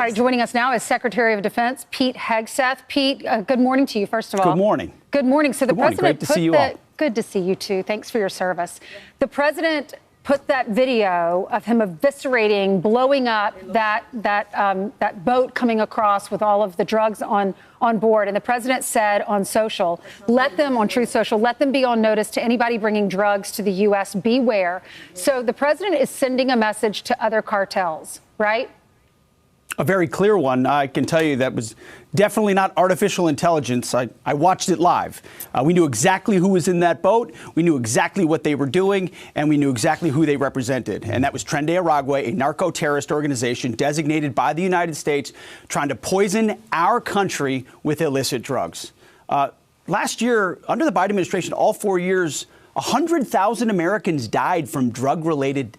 All right, joining us now is Secretary of Defense Pete Hegseth. Pete, good morning to you, first of all. Good morning. Good morning. So the president Great to see you all. Good to see you too. Thanks for your service. The president put that video of him eviscerating, blowing up that boat coming across with all of the drugs on board. And the president said on social, on Truth Social, let them be on notice to anybody bringing drugs to the U.S. Beware. So the president is sending a message to other cartels, right? A very clear one. I can tell you that was definitely not artificial intelligence. I watched it live. We knew exactly who was in that boat. We knew exactly what they were doing, and we knew exactly who they represented. And that was Tren de Aragua, a narco-terrorist organization designated by the United States, trying to poison our country with illicit drugs. Last year, under the Biden administration, all 4 years, 100,000 Americans died from drug-related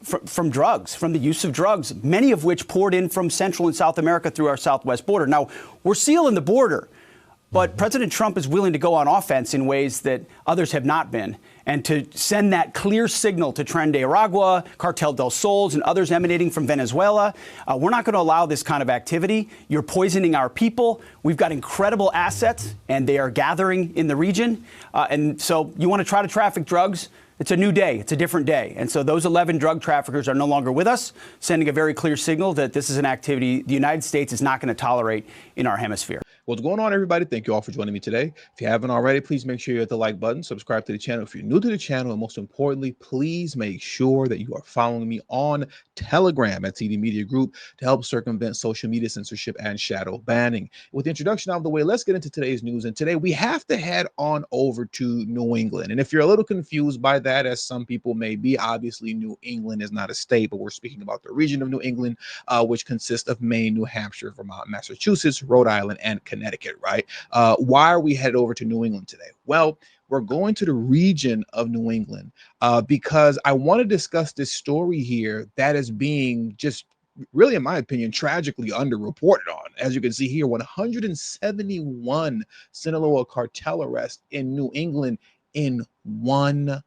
from drugs, from the use of drugs, many of which poured in from Central and South America through our southwest border. Now, we're sealing the border, but President Trump is willing to go on offense in ways that others have not been. And to send that clear signal to Tren de Aragua, Cartel del Sols, and others emanating from Venezuela, we're not going to allow this kind of activity. You're poisoning our people. We've got incredible assets, and they are gathering in the region. And so you want to try to traffic drugs? It's a new day. It's a different day. And so those 11 drug traffickers are no longer with us, sending a very clear signal that this is an activity the United States is not going to tolerate in our hemisphere. What's going on, everybody? Thank you all for joining me today. If you haven't already, please make sure you hit the like button, subscribe to the channel if you're new to the channel, and most importantly, please make sure that you are following me on Telegram at TD Media Group to help circumvent social media censorship and shadow banning. With the introduction out of the way, let's get into today's news. And today we have to head on over to New England. And if you're a little confused by that, as some people may be, obviously New England is not a state, but we're speaking about the region of New England, which consists of Maine, New Hampshire, Vermont, Massachusetts, Rhode Island, and Connecticut, right? Why are we headed over to New England today? Well, we're going to the region of New England because I want to discuss this story here that is being just really, in my opinion, tragically underreported on. As you can see here, 171 Sinaloa cartel arrests in New England in 1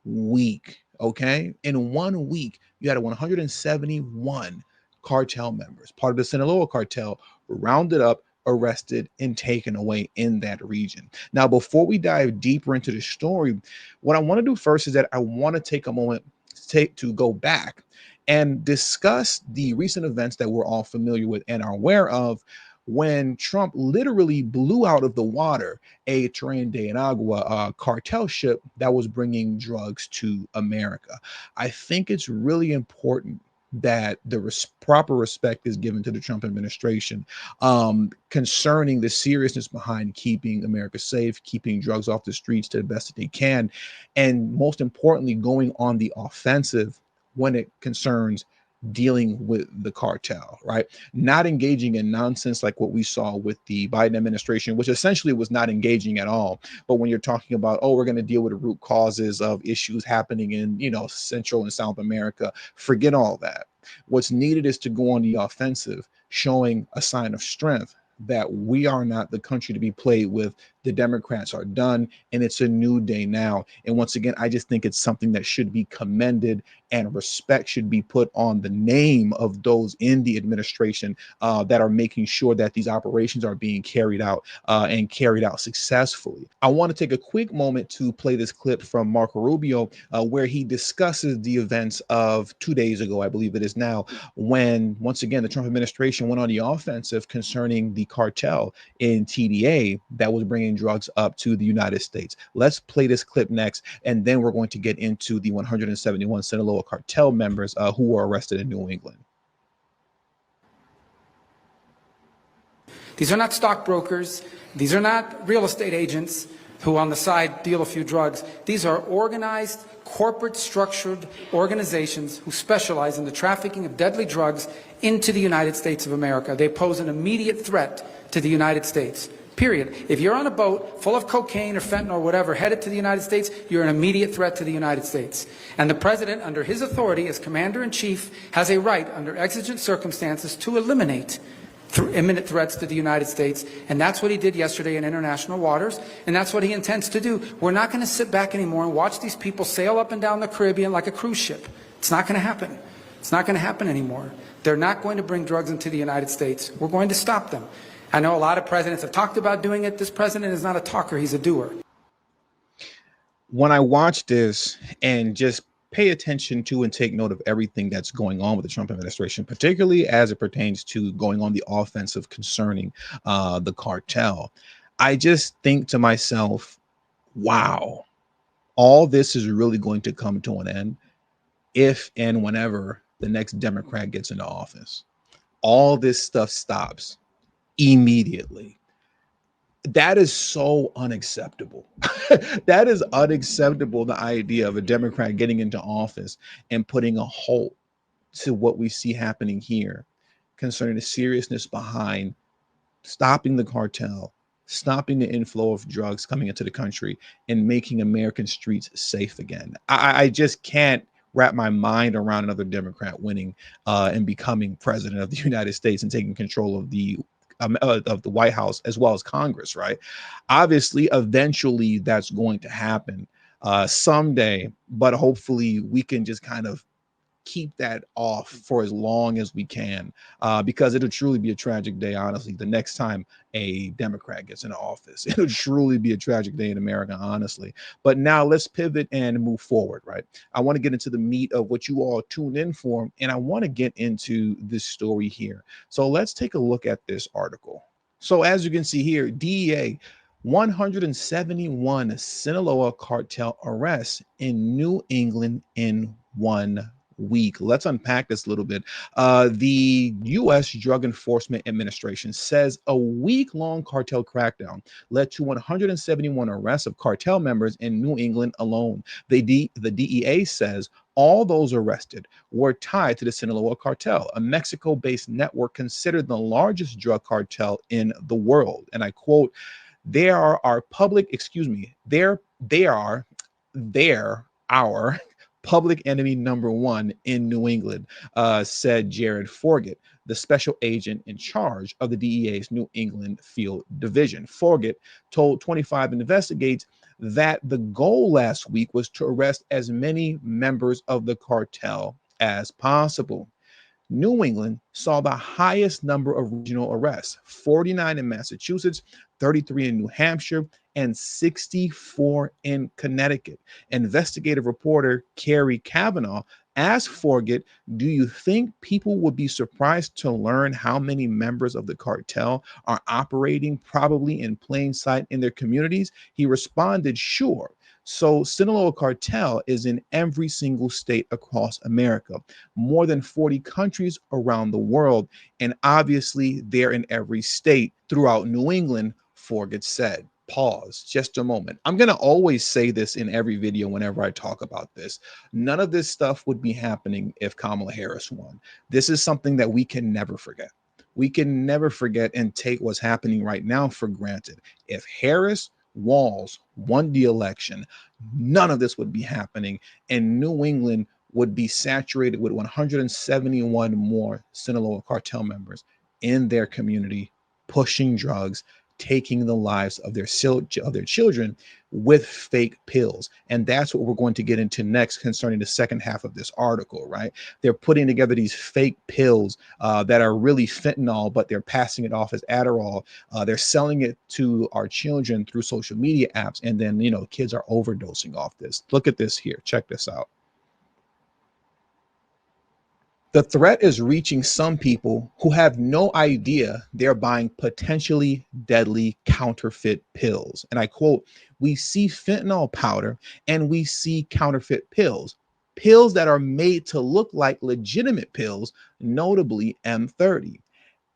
week. Okay, in 1 week, you had 171 cartel members, part of the Sinaloa cartel, rounded up, arrested, and taken away in that region. Now, before we dive deeper into the story, what I want to do first is that I want to take a moment to go back and discuss the recent events that we're all familiar with and are aware of, when Trump literally blew out of the water a Tren de Aragua cartel ship that was bringing drugs to America. I think it's really important that the proper respect is given to the Trump administration concerning the seriousness behind keeping America safe, keeping drugs off the streets to the best that they can, and most importantly, going on the offensive when it concerns dealing with the cartel, right? Not engaging in nonsense like what we saw with the Biden administration, which essentially was not engaging at all. But when you're talking about, oh, we're going to deal with the root causes of issues happening in, Central and South America, forget all that. What's needed is to go on the offensive, showing a sign of strength that we are not the country to be played with. The Democrats are done, and it's a new day now. And once again, I just think it's something that should be commended, and respect should be put on the name of those in the administration that are making sure that these operations are being carried out and carried out successfully. I want to take a quick moment to play this clip from Marco Rubio where he discusses the events of 2 days ago, I believe it is now, when once again the Trump administration went on the offensive concerning the cartel in TDA that was bringing drugs up to the United States. Let's play this clip next, and then we're going to get into the 171 Sinaloa cartel members who were arrested in New England. These are not stockbrokers. These are not real estate agents who on the side deal a few drugs. These are organized, corporate structured organizations who specialize in the trafficking of deadly drugs into the United States of America. They pose an immediate threat to the United States. Period. If you're on a boat full of cocaine or fentanyl or whatever headed to the United States, you're an immediate threat to the United States. And the president, under his authority as commander-in-chief, has a right under exigent circumstances to eliminate imminent threats to the United States. And that's what he did yesterday in international waters. And that's what he intends to do. We're not going to sit back anymore and watch these people sail up and down the Caribbean like a cruise ship. It's not going to happen. It's not going to happen anymore. They're not going to bring drugs into the United States. We're going to stop them. I know a lot of presidents have talked about doing it. This president is not a talker, he's a doer. When I watch this and just pay attention to and take note of everything that's going on with the Trump administration, particularly as it pertains to going on the offensive concerning the cartel, I just think to myself, wow, all this is really going to come to an end if and whenever the next Democrat gets into office. All this stuff stops immediately. That is so unacceptable. That is unacceptable. The idea of a Democrat getting into office and putting a halt to what we see happening here concerning the seriousness behind stopping the cartel, stopping the inflow of drugs coming into the country, and making American streets safe again. I just can't wrap my mind around another Democrat winning and becoming president of the United States and taking control of the White House as well as Congress, right? Obviously, eventually that's going to happen someday, but hopefully we can just kind of keep that off for as long as we can, because it'll truly be a tragic day, honestly, the next time a Democrat gets into office. It'll truly be a tragic day in America, honestly. But now let's pivot and move forward, right? I want to get into the meat of what you all tuned in for, and I want to get into this story here. So let's take a look at this article. So as you can see here, DEA 171 Sinaloa cartel arrests in New England in 1 week. Let's unpack this a little bit. The U.S. Drug Enforcement Administration says a week-long cartel crackdown led to 171 arrests of cartel members in New England alone. The DEA says all those arrested were tied to the Sinaloa cartel, a Mexico-based network considered the largest drug cartel in the world. And I quote, they are our public enemy number one in New England, said Jared Forget, the special agent in charge of the DEA's New England Field Division. Forget told 25 Investigates that the goal last week was to arrest as many members of the cartel as possible. New England saw the highest number of regional arrests, 49 in Massachusetts, 33 in New Hampshire, and 64 in Connecticut. Investigative reporter Carrie Kavanaugh asked Forget, do you think people would be surprised to learn how many members of the cartel are operating probably in plain sight in their communities? He responded, sure. So Sinaloa cartel is in every single state across America, more than 40 countries around the world, and obviously they're in every state throughout New England, Forget said. Pause just a moment. I'm going to always say this in every video whenever I talk about this. None of this stuff would be happening if Kamala Harris won. This is something that we can never forget. We can never forget and take what's happening right now for granted. If Harris Walz won the election, none of this would be happening, and New England would be saturated with 171 more Sinaloa cartel members in their community, pushing drugs, taking the lives of their children with fake pills. And that's what we're going to get into next concerning the second half of this article, right? They're putting together these fake pills that are really fentanyl, but they're passing it off as Adderall. They're selling it to our children through social media apps. And then, kids are overdosing off this. Look at this here. Check this out. The threat is reaching some people who have no idea they're buying potentially deadly counterfeit pills. And I quote, we see fentanyl powder and we see counterfeit pills that are made to look like legitimate pills, notably M30.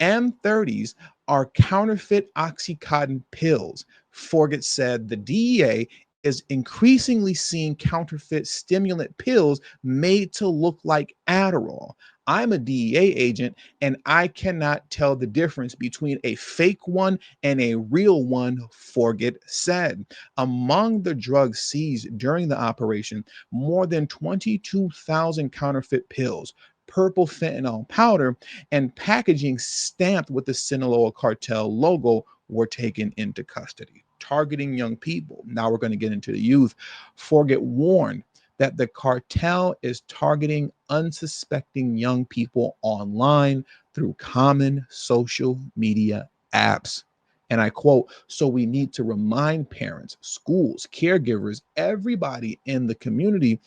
M30s are counterfeit Oxycontin pills. Forget said the DEA is increasingly seeing counterfeit stimulant pills made to look like Adderall. I'm a DEA agent and I cannot tell the difference between a fake one and a real one, Forget said. Among the drugs seized during the operation, more than 22,000 counterfeit pills, purple fentanyl powder, and packaging stamped with the Sinaloa cartel logo were taken into custody. Targeting young people. Now we're going to get into the youth. Forget warned that the cartel is targeting unsuspecting young people online through common social media apps. And I quote, so we need to remind parents, schools, caregivers, everybody in the community,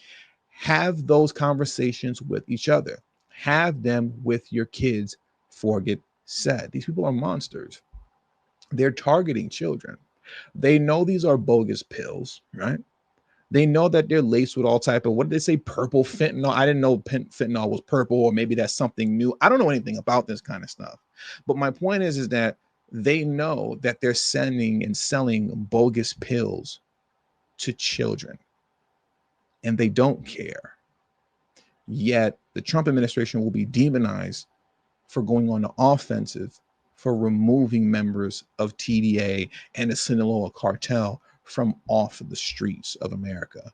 have those conversations with each other. Have them with your kids, Forget said. These people are monsters. They're targeting children. They know these are bogus pills, right? They know that they're laced with all type of, what did they say, purple fentanyl? I didn't know fentanyl was purple, or maybe that's something new. I don't know anything about this kind of stuff. But my point is that they know that they're sending and selling bogus pills to children, and they don't care. Yet the Trump administration will be demonized for going on the offensive, for removing members of TDA and the Sinaloa cartel from off of the streets of America.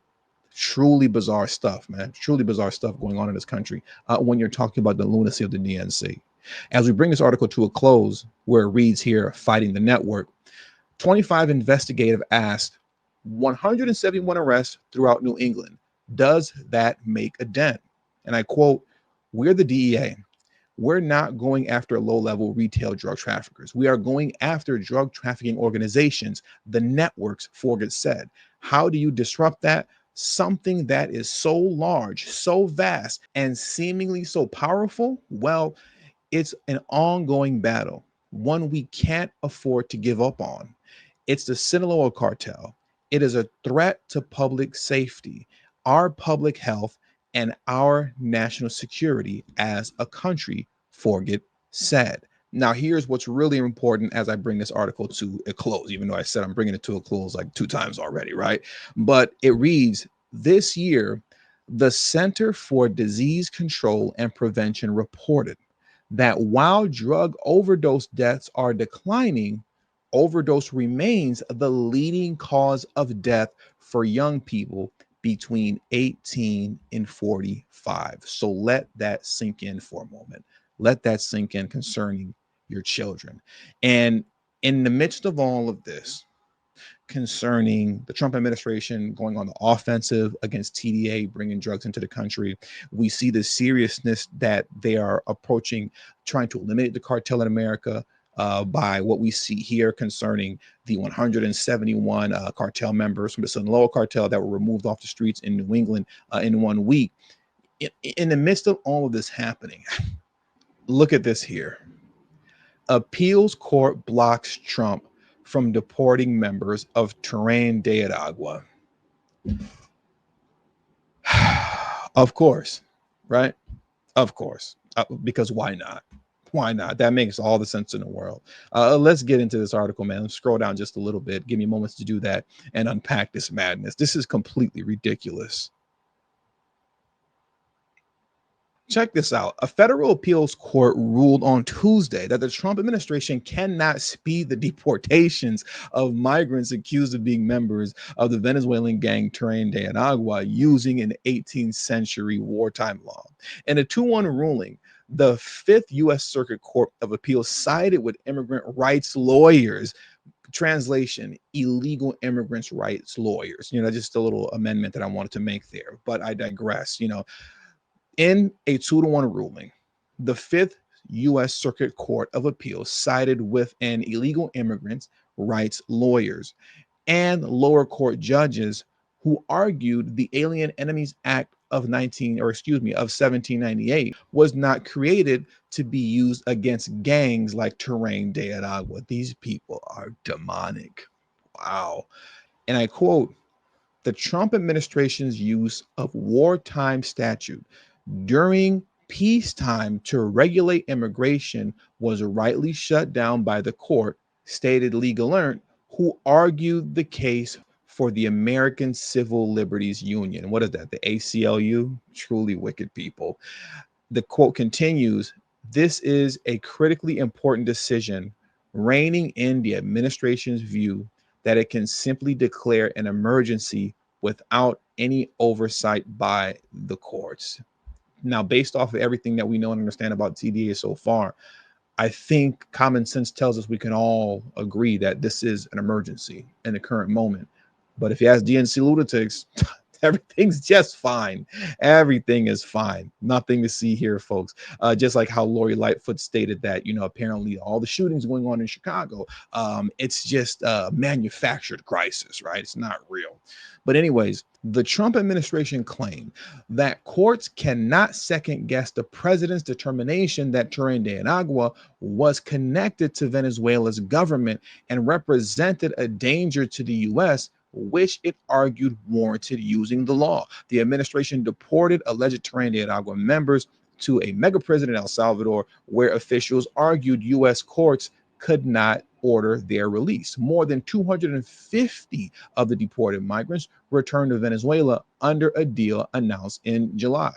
Truly bizarre stuff, man. Truly bizarre stuff going on in this country when you're talking about the lunacy of the DNC. As we bring this article to a close, where it reads here, Fighting the Network, 25 investigative asked, 171 arrests throughout New England. Does that make a dent? And I quote, we're the DEA. We're not going after low-level retail drug traffickers. We are going after drug trafficking organizations, the networks, Forget said. How do you disrupt that? Something that is so large, so vast, and seemingly so powerful? Well, it's an ongoing battle, one we can't afford to give up on. It's the Sinaloa cartel. It is a threat to public safety, our public health, and our national security as a country, Forget said. Now, here's what's really important as I bring this article to a close, even though I said I'm bringing it to a close like 2 times already, right? But it reads, this year, the Center for Disease Control and Prevention reported that while drug overdose deaths are declining, overdose remains the leading cause of death for young people between 18 and 45. So let that sink in for a moment. Let that sink in concerning your children. And in the midst of all of this, concerning the Trump administration going on the offensive against TDA, bringing drugs into the country, we see the seriousness that they are approaching, trying to eliminate the cartel in America, by what we see here concerning the 171 cartel members from the Sinaloa cartel that were removed off the streets in New England in 1 week. In the midst of all of this happening, look at this here. Appeals court blocks Trump from deporting members of Tren de Aragua. Of course, right? Of course, because why not? Why not? That makes all the sense in the world. Let's get into this article, man. Let's scroll down just a little bit. Give me moments to do that and unpack this madness. This is completely ridiculous. Check this out. A federal appeals court ruled on Tuesday that the Trump administration cannot speed the deportations of migrants accused of being members of the Venezuelan gang Tren de Aragua using an 18th century wartime law. In a 2-1 ruling, the 5th U.S. Circuit Court of Appeals sided with immigrant rights lawyers. Translation, illegal immigrants' rights lawyers. Just a little amendment that I wanted to make there, but I digress. In a 2-1 ruling, the 5th U.S. Circuit Court of Appeals sided with an illegal immigrants' rights lawyers and lower court judges who argued the Alien Enemies Act of 1798 was not created to be used against gangs like Tren de Aragua. These people are demonic. Wow. And I quote, the Trump administration's use of wartime statute during peacetime to regulate immigration was rightly shut down by the court, stated Lee Gallant, who argued the case for the American Civil Liberties Union. What is that? The ACLU? Truly wicked people. The quote continues, this is a critically important decision, reining in the administration's view that it can simply declare an emergency without any oversight by the courts. Now, based off of everything that we know and understand about TDA so far, I think common sense tells us we can all agree that this is an emergency in the current moment. But if you ask DNC lunatics, Everything's just fine. Everything is fine. Nothing to see here, folks. Just like how Lori Lightfoot stated that, apparently all the shootings going on in Chicago, it's just a manufactured crisis, right? It's not real. But anyways, the Trump administration claimed that courts cannot second guess the president's determination that Tren de Aragua was connected to Venezuela's government and represented a danger to the U.S., which it argued warranted using the law. The administration deported alleged Tren de Aragua members to a mega prison in El Salvador, where officials argued U.S. courts could not order their release. More than 250 of the deported migrants returned to Venezuela under a deal announced in July.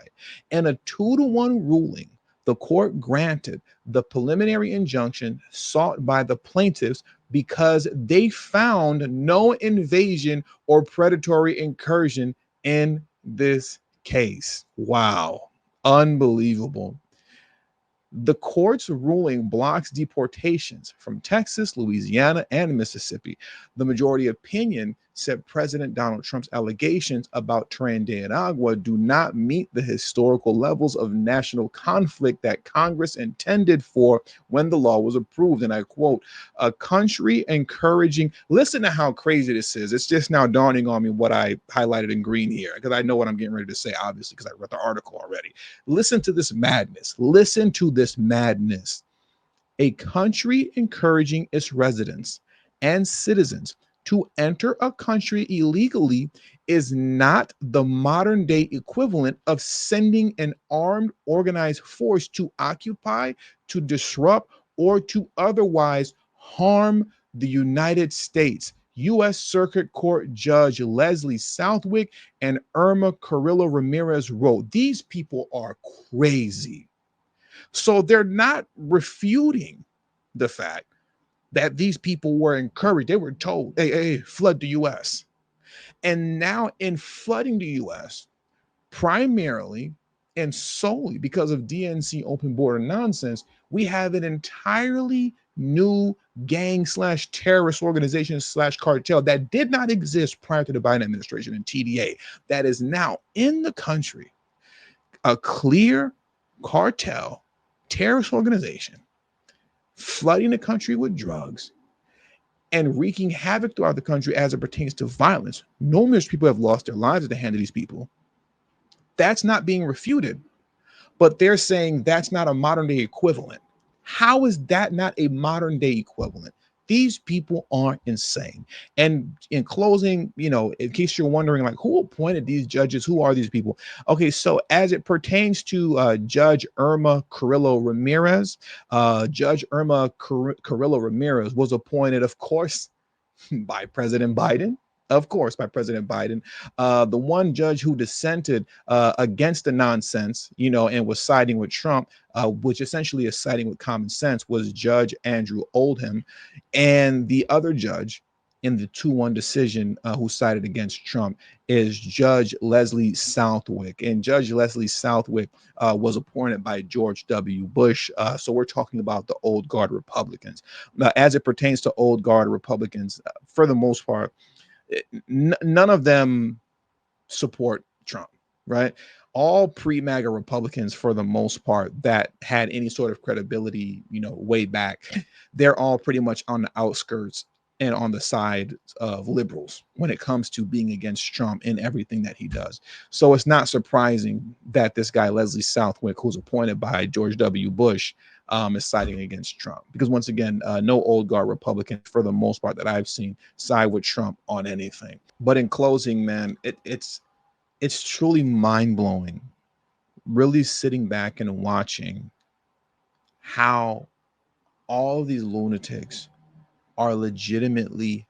In a 2-1 ruling, the court granted the preliminary injunction sought by the plaintiffs because they found no invasion or predatory incursion in this case. Wow. Unbelievable. The court's ruling blocks deportations from Texas, Louisiana, and Mississippi. The majority opinion said President Donald Trump's allegations about Tren de Aragua do not meet the historical levels of national conflict that Congress intended for when the law was approved. And I quote, a country encouraging, listen to how crazy this is. It's just now dawning on me what I highlighted in green here, because I know what I'm getting ready to say, obviously, because I read the article already. Listen to this madness. Listen to this madness. A country encouraging its residents and citizens to enter a country illegally is not the modern day equivalent of sending an armed organized force to occupy, to disrupt, or to otherwise harm the United States. U.S. Circuit Court Judge Leslie Southwick and Irma Carrillo Ramirez wrote, these people are crazy. So they're not refuting the fact that these people were encouraged. They were told, hey, flood the U.S. And now in flooding the U.S., primarily and solely because of DNC open border nonsense, we have an entirely new gang / terrorist organization / cartel that did not exist prior to the Biden administration and TDA that is now in the country, a clear cartel terrorist organization flooding the country with drugs and wreaking havoc throughout the country as it pertains to violence. Numerous people have lost their lives at the hand of these people. That's not being refuted, but they're saying that's not a modern day equivalent. How is that not a modern day equivalent? These people are insane. And in closing, in case you're wondering, like, who appointed these judges? Who are these people? Okay, so as it pertains to Judge Irma Carrillo Ramirez, Judge Irma Carrillo Ramirez was appointed, of course, by President Biden. Of course, by President Biden. The one judge who dissented against the nonsense, and was siding with Trump, which essentially is siding with common sense, was Judge Andrew Oldham. And the other judge in the 2-1 decision who sided against Trump is Judge Leslie Southwick. And Judge Leslie Southwick was appointed by George W. Bush. So we're talking about the old guard Republicans. As it pertains to old guard Republicans, for the most part, none of them support Trump, right? All pre-MAGA Republicans, for the most part, that had any sort of credibility, way back, they're all pretty much on the outskirts and on the side of liberals when it comes to being against Trump in everything that he does. So it's not surprising that this guy, Leslie Southwick, who's appointed by George W. Bush, is siding against Trump. Because once again, no old guard Republican, for the most part, that I've seen side with Trump on anything. But in closing, man, it's truly mind-blowing, really sitting back and watching how all of these lunatics are legitimately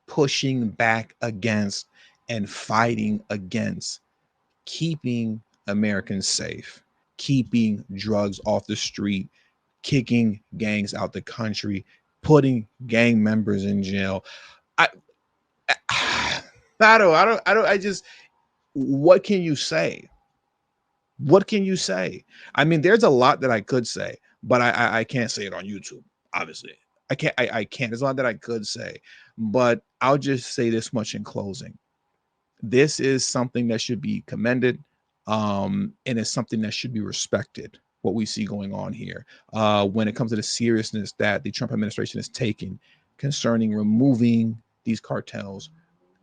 pushing back against and fighting against keeping Americans safe, keeping drugs off the street, kicking gangs out the country, putting gang members in jail. I just, what can you say? What can you say? I mean, there's a lot that I could say, but I can't say it on YouTube, obviously. I can't. There's a lot that I could say, but I'll just say this much in closing. This is something that should be commended, and it's something that should be respected. What we see going on here, when it comes to the seriousness that the Trump administration is taking concerning removing these cartels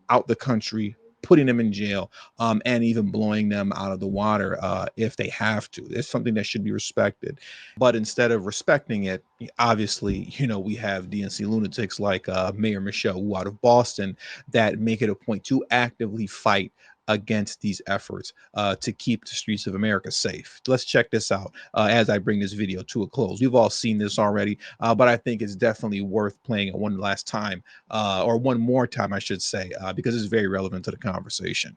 out the country, putting them in jail, and even blowing them out of the water if they have to. It's something that should be respected. But instead of respecting it, obviously, we have DNC lunatics like Mayor Michelle Wu out of Boston that make it a point to actively fight against these efforts to keep the streets of America safe. Let's check this out as I bring this video to a close. We've all seen this already, but I think it's definitely worth playing it one last time, or one more time, I should say, because it's very relevant to the conversation.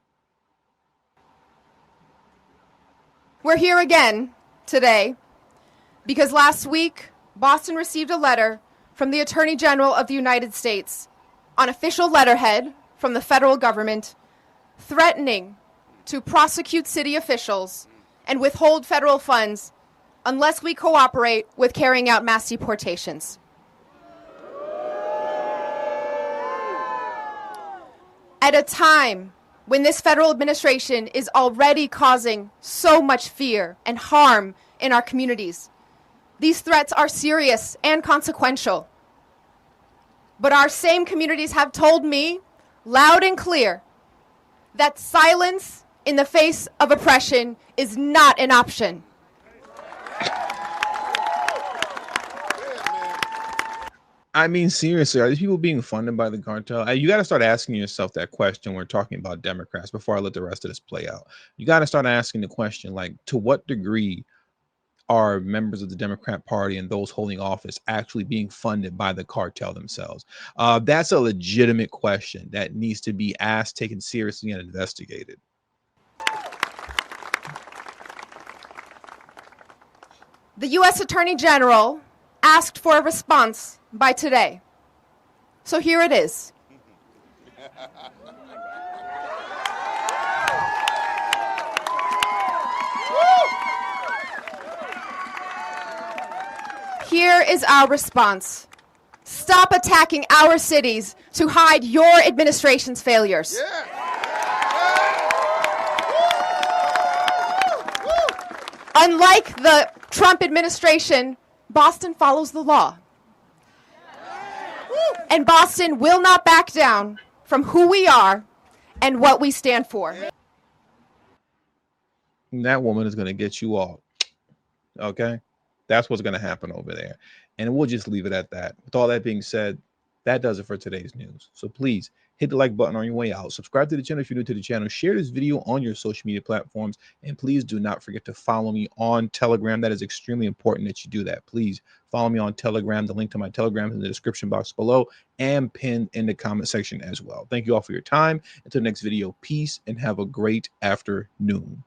We're here again today because last week, Boston received a letter from the Attorney General of the United States on official letterhead from the federal government threatening to prosecute city officials and withhold federal funds unless we cooperate with carrying out mass deportations. At a time when this federal administration is already causing so much fear and harm in our communities, these threats are serious and consequential. But our same communities have told me loud and clear that silence in the face of oppression is not an option. I mean, seriously, are these people being funded by the cartel? You got to start asking yourself that question when we're talking about Democrats before I let the rest of this play out. You got to start asking the question, like, to what degree are members of the Democrat Party and those holding office actually being funded by the cartel themselves? That's a legitimate question that needs to be asked, taken seriously, and investigated. The U.S. Attorney General asked for a response by today. So here it is. Here is our response. Stop attacking our cities to hide your administration's failures. Unlike the Trump administration, Boston follows the law. And Boston will not back down from who we are and what we stand for. That woman is going to get you all. Okay? That's what's going to happen over there. And we'll just leave it at that. With all that being said, that does it for today's news. So please hit the like button on your way out. Subscribe to the channel if you're new to the channel. Share this video on your social media platforms. And please do not forget to follow me on Telegram. That is extremely important that you do that. Please follow me on Telegram. The link to my Telegram is in the description box below and pinned in the comment section as well. Thank you all for your time. Until the next video, peace and have a great afternoon.